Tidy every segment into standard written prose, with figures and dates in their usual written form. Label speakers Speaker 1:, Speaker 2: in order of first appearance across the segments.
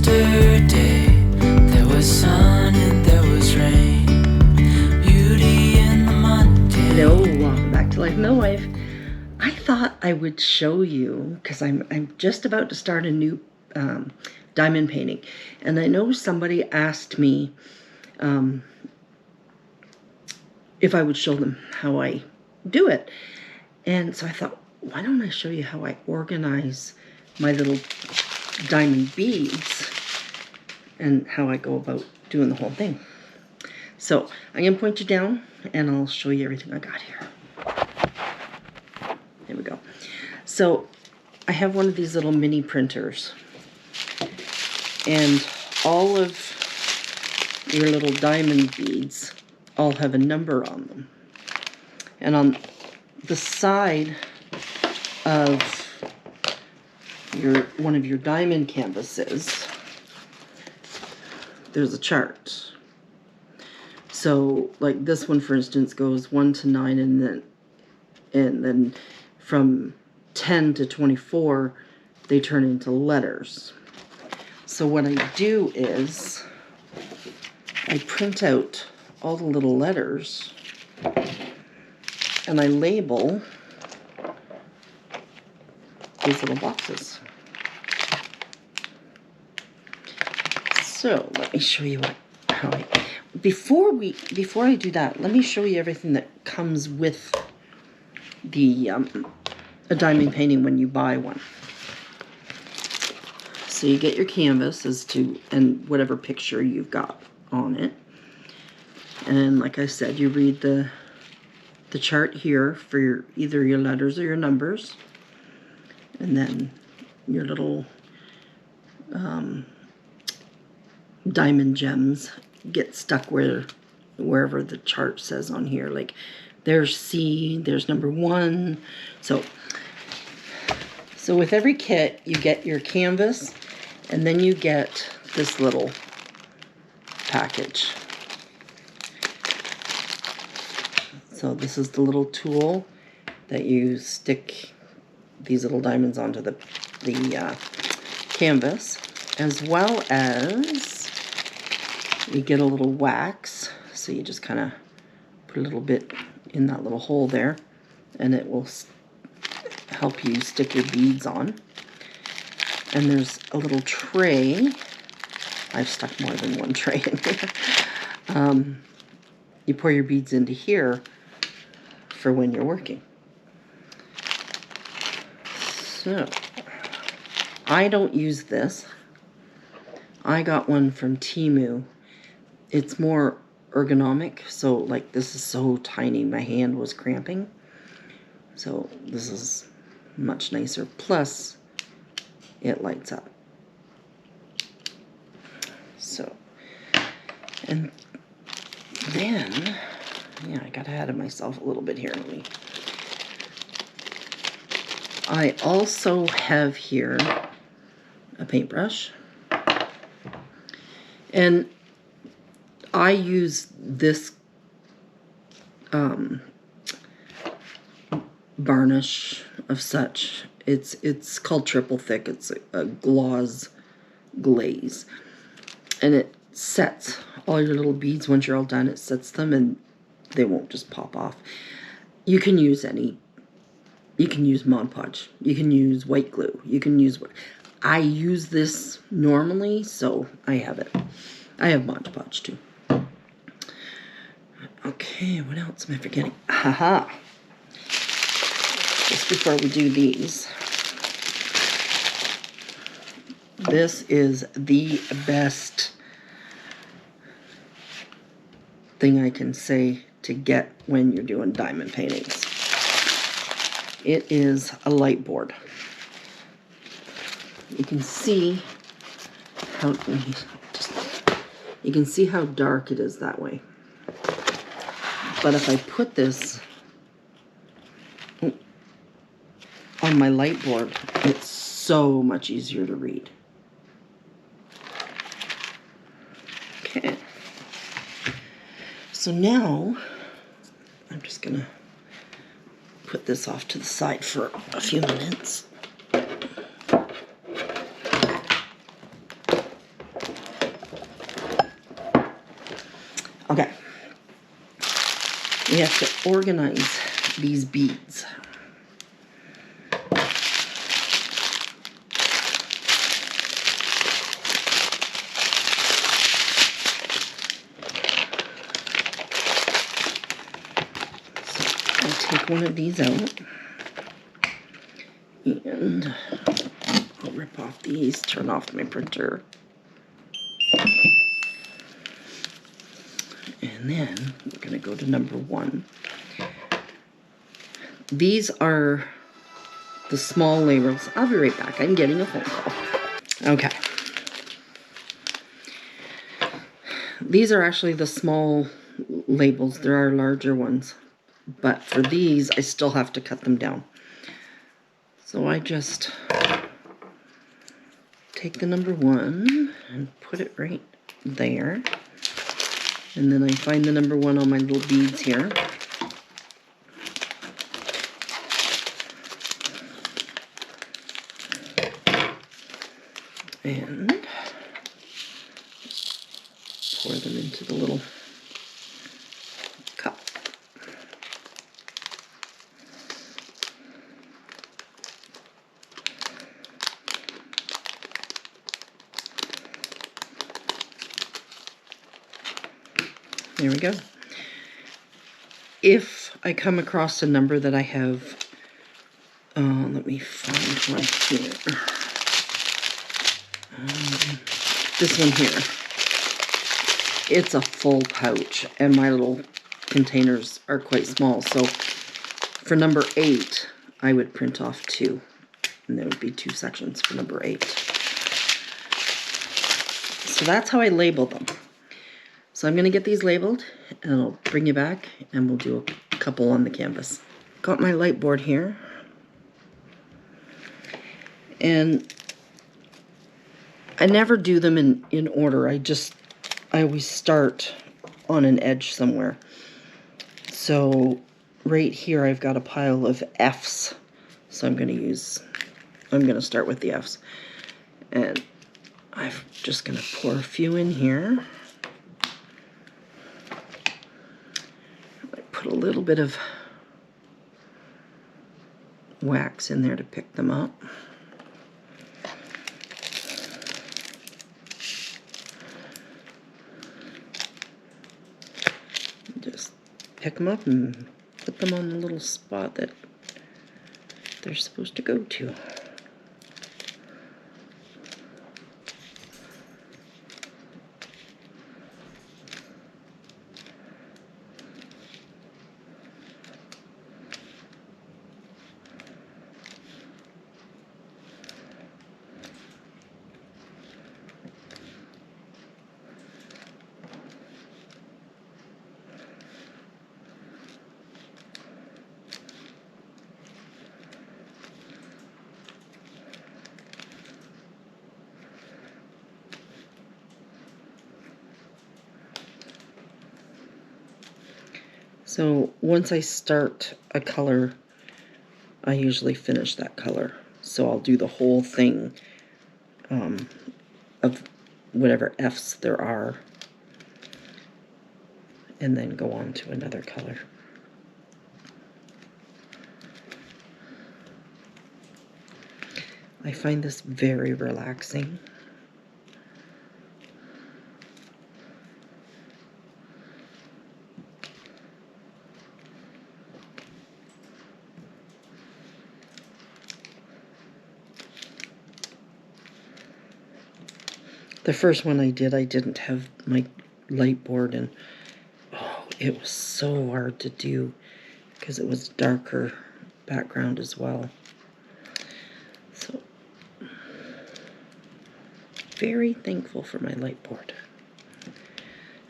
Speaker 1: yesterday. There was sun and there was rain. Beauty in the Monday.
Speaker 2: Hello, welcome back to Life Millwife. I thought I would show you, because I'm just about to start a new diamond painting, and I know somebody asked me if I would show them how I do it. And so I thought, why don't I show you how I organize my little diamond beads and how I go about doing the whole thing. So I'm going to point you down and I'll show you everything I got here. There we go. So I have one of these little mini printers, and all of your little diamond beads all have a number on them. And on the side of one of your diamond canvases, there's a chart. So like this one, for instance, goes 1 to 9, and then from 10 to 24 they turn into letters. So what I do is I print out all the little letters and I label these little boxes. So let me show you how I... Before I do that, let me show you everything that comes with the a diamond painting when you buy one. So you get your canvas and whatever picture you've got on it. And like I said, you read the chart here for either your letters or your numbers. And then your little diamond gems get stuck wherever the chart says on here. Like there's C, there's number 1. So with every kit, you get your canvas, and then you get this little package. So this is the little tool that you stick these little diamonds onto the canvas, as well as you get a little wax. So you just kind of put a little bit in that little hole there, and it will help you stick your beads on. And there's a little tray. I've stuck more than one tray in here. You pour your beads into here for when you're working. So I don't use this. I got one from Temu. It's more ergonomic, so like this is so tiny my hand was cramping. So this is much nicer. Plus it lights up. So, and then, yeah, I got ahead of myself a little bit here. I also have here a paintbrush, and I use this varnish of such. It's called Triple Thick. It's a gloss glaze, and it sets all your little beads. Once you're all done, it sets them, and they won't just pop off. You can use Mod Podge. You can use white glue. You can use what I use this normally, so I have it. I have Mod Podge too. Okay, what else am I forgetting? Haha. Just before we do these, this is the best thing I can say to get when you're doing diamond paintings. It is a light board. You can see how dark it is that way. But if I put this on my light board, it's so much easier to read. Okay. So now I'm just gonna put this off to the side for a few minutes. we have to organize these beads. So I'll take one of these out and I'll rip off these, turn off my printer. And then we're going to go to number 1. These are the small labels. I'll be right back. I'm getting a phone call. Okay. These are actually the small labels. There are larger ones. But for these, I still have to cut them down. So I just take the number 1 and put it right there. And then I find the number 1 on my little beads here. And pour them into the little cup. There we go. If I come across a number that I have, let me find one here. This one here. It's a full pouch, and my little containers are quite small. So for number 8, I would print off 2, and there would be 2 sections for number 8. So that's how I label them. So I'm going to get these labeled, and I'll bring you back, and we'll do a couple on the canvas. Got my light board here, and I never do them in order. I always start on an edge somewhere. So right here I've got a pile of F's. So I'm going to start with the F's. And I'm just going to pour a few in here. I put a little bit of wax in there to pick them up. Just pick them up and put them on the little spot that they're supposed to go to. So once I start a color, I usually finish that color. So I'll do the whole thing of whatever F's there are, and then go on to another color. I find this very relaxing. The first one I didn't have my light board, and oh, it was so hard to do because it was darker background as well. So, very thankful for my light board.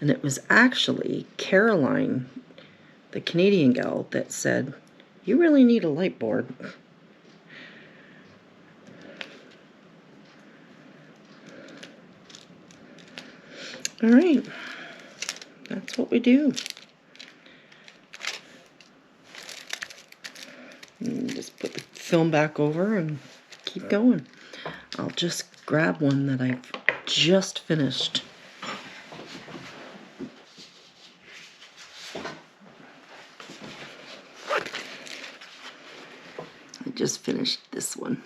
Speaker 2: And it was actually Caroline, the Canadian gal, that said, "You really need a light board." All right, that's what we do. And just put the film back over and keep going. I'll just grab one that I've just finished. just finished this one.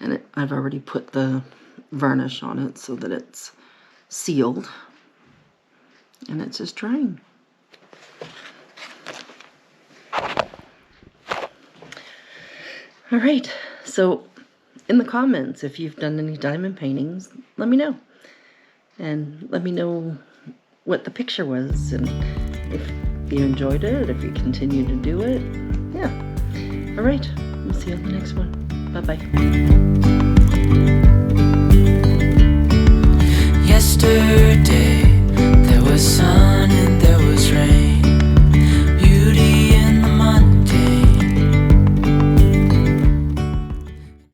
Speaker 2: And I've already put the varnish on it so that it's sealed. And it's just drying. All right, so in the comments, if you've done any diamond paintings, let me know. And let me know what the picture was, and if you enjoyed it, if you continue to do it. Yeah. All right, we'll see you on the next one. Bye-bye.
Speaker 1: Yesterday there was sun.